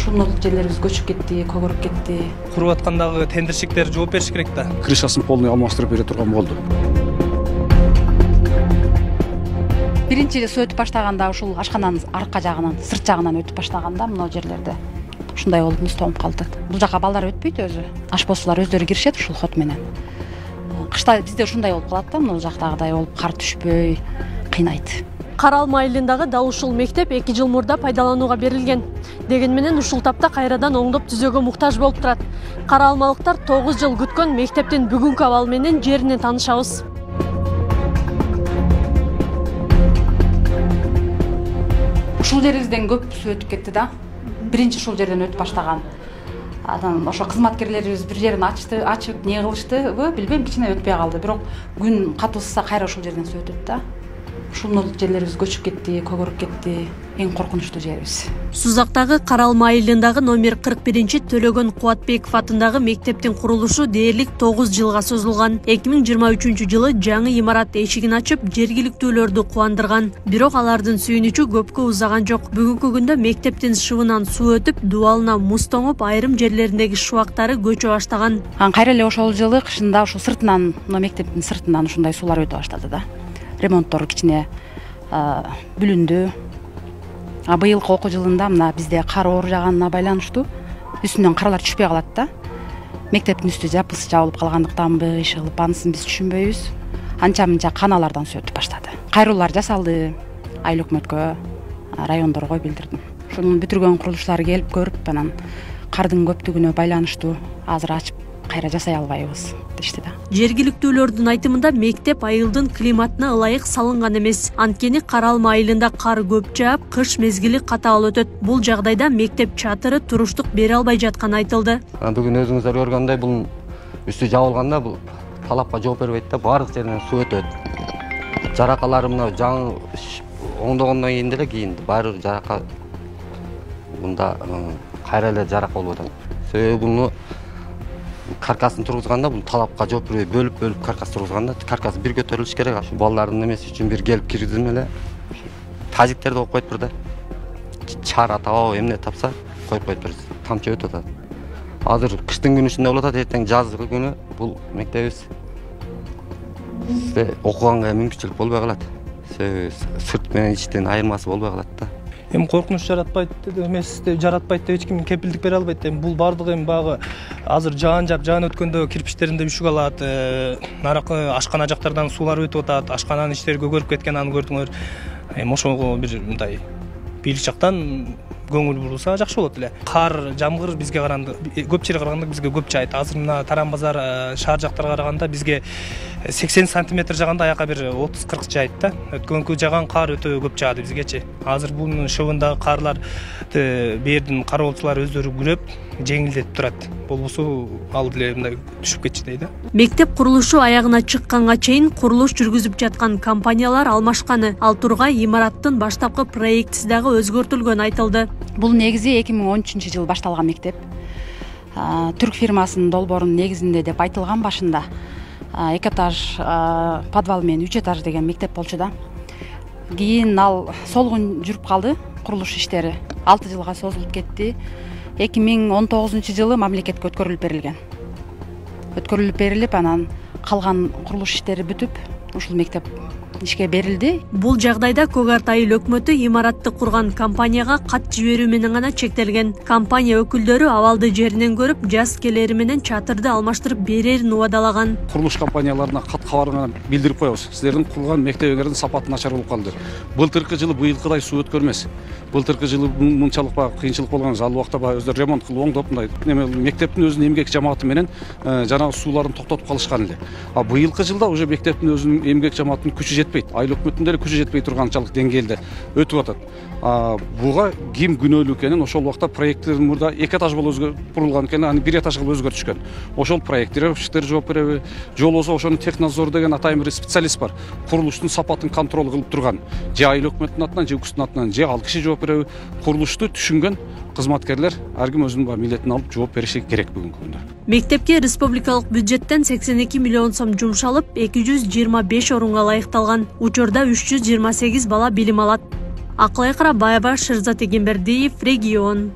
Ушул жерлерибиз көчүп кетти, көгөрүп кетти. Куруп аткандагы тендерщиктер жооп бериши керек да. Крышасын полный алмаштырып бере турган болду. Биринчи суу өтүп баштаганда ушул ашкананын арка жагынан, сырт жагынан өтүп баштаганда мына жерлерде ушундай болуп муз тоңуп калды. Бул жака балдар өтпөйт өзү. Ашпосулар өздөрү киришет ушул ход менен. Кышта бизде ушундай болуп калат да, мына жактагыдай болуп кар түшпөй кыйнайт. Каралма айылындагы дал ушул мектеп 2 жыл мурда пайдаланууга берилген. Деген менен ушул тапта кайрадан оңдоп түзөөгө муктаж болуп турат. Каралмалыктар 9 жыл күткөн мектептин бүгүнкү абалы менен жеринен таанышабыз. Ушул жерибизден көп суу өтүп кетти да. Биринчи ушул жерден өтүп баштаган. Анан ошо кызматкерлерибиз бир жерин ачып, не кылыштыбы, билбейм, кичине өтпөй калды. Бирок күн катуу ысса кайра ушул жерден суу өтөт да. Ушул жерлерибиз көчүп кетти, көгөрүп кетти. Эң коркунучтуу жерибиз. Сузактагы Каралма айылындагы номер 41 Төлөгөн Кубатбеков атындагы мектептин курулушу дээрлик 9 жылга созулган. 2023 жылы жаңы имарат эшигин ачып, жергиликтүүлөрдү кубандырган. Бирок алардын сүйүнүчү көпкө узаган жок. Бүгүнкү күндө мектептин шыбынан суу өтүп, дубалына муз тоңуп, айрым жерлериндеги шубактары көчө баштаган. Кайра эле ошол жылы кышында ушул сыртынан, мектептин сыртынан ушундай суулар өтө баштады да. Ремонттор кичине бүлүндү. Быйылкы окуу жылында мына бизде кар оор жаганына байланыштуу үстүнөн карлар түшпөй калат да. Мектептин үстү жапыс жабылып калгандыктанбы, ишылып анысын биз түшүнбөйбүз. Анча-мынча каналардан суу өтүп баштады. Кайрылуулар жасалды. Айыл өкмөткө, райондорго билдирдим. Ушунун бүтүргөн курулуштары келип көрүп, анан кардын көптүгүнө байланыштуу азыр ачып кайра жасай албайбыз дешти да. Жергиликтүүлөрдүн айтымында мектеп айылдын климатына ылайык салынган эмес. Анткени Каралма айылында кар көп жаап, кыш мезгили катаал өтөт. Бул жагдайда мектеп чатыры туруштук бере албай жатканы айтылды. Бүгүн өзүңүздөр көргөндөй бул үстү жабылганда бул талапка жооп бербейт да, баардык жеринен суу өтөт. Жаракалары мына жаңы оңдогондон кийин деле баары жарака мында кайра эле жарак болуп атат. Себеби буну каркасын тургузганда бул талапка жооп бербей бөлүп каркас тургузганда каркас бир көтөрүлүш керек. Ушу балдардын эмеси үчүн бир келип киргизим эле. Тазиктерди коюп коет бир да. Чара табабы эмне тапса коюп коет бир. Тамчы өтүп атат. Азыр кыштын күнү ушундай болуп атат, эртең жазгы күнү бул мектебибиз окуганга мүмкүнчүлүк болбой калат. Себеби сырт менен ичтин айырмасы болбой калат да. Эми коркунуч жаратпайт эмес, жаратпайт деп эч ким кепилдик бере албайт. Эми бул бардыгы эми багы азыр жаан өткөндө кирпичтеринде үшүк алат. Наракы ашкана жактардан суулар өтүп атат. Ашкананын иштери көгөрүп кеткен, аны көрдүңөр. Эми ошого бир мындай бийлик жактан көңүл бурулса жакшы болот эле. Кар, жамгыр бизге караганда көп жерге караганда бизге көп жаайт. Азыр мына Таран базар шаар жактарга караганда бизге 80 сантиметр жаганда аяка бир 30-40 жаайт да. Өткөнкү жаган кар өтө көп жаады бизгечи. Азыр бунун шыбындагы карлар бердин кароолчулар өздөрү күрөп жеңилдетип турат. Болбосо ал деле мындай түшүп кетчү дейт да. Мектеп курулушу аягына чыкканга чейин курулуш жүргүзүп жаткан компаниялар алмашканы. Ал тургай имараттын баштапкы проектиси дагы өзгөртүлгөнү айтылды. Бул негизи 2013 жылы башталган мектеп. Түрк фирмасынын долбоорунун негизинде деп айтылган башында. 2 этаж подвал менен 3 этаж деген мектеп болчу да. Кийин ал солгун жүрүп калды, курулуш иштери 6 жылга созулуп кетти. 2019 жылы мамлекетке өткөрүлүп берилген. Өткөрүлүп берилип, анан калган курулуш иштери бүтүп, ушул мектеп ишке берилди. Бул жагдайда Көк Арт айыл өкмөтү имаратты курган компанияга кат жиберүү менен гана чектелген. Компания өкүлдөрү абалды жеринен көрүп, жаз келери менен чатырды алмаштырып берерин убадалаган. Курулуш компанияларына кат кабарын билдирип коебуз. Силердин курган мектебиңердин сапаты начар болуп калды. Былтыркы жылы быйылкыдай суу өткөрмөс. Былтыркы жылы мынчалык кыйынчылык болгон, ал убакта өздөрү ремонт кылып оңдоп, мындай мектептин өзүнүн эмгек жамааты менен жанагы сууларын токтотуп калышкан эле. Быйылкы жылда уже мектептин өзүнүн эмгек жамаатынын күчү жетпейт. Айыл өкмөтүнүн деле күчү жетпей турганчалык деңгээлде өтүп атат. Буга ким күнөөлүү экенин ошол убакта проекттер мурда 2 этаж болуп курулган экен, аны 1 этаж кылып өзгөртүшкөн. Ошол проектировщиктер жооп береби, же болбосо ошонун технадзор деген атайын бир специалист бар. Курулуштун сапатын контроль кылып турган. Же айыл өкмөтүнүн атынан, же УКСтун атынан, же ал киши жооп береби. Курулушту түшүнгөн кызматкерлер ар ким өзүнүн милдетин алып жооп бериши керек бүгүнкү күндө. Мектепке республикалык бюджеттен 82 миллион сом жумшалып, 225 орунга ылайыкталган. Учурда 328 бала билим алат. Акылай Карабаева, Шырзат Эгембердиев, Регион.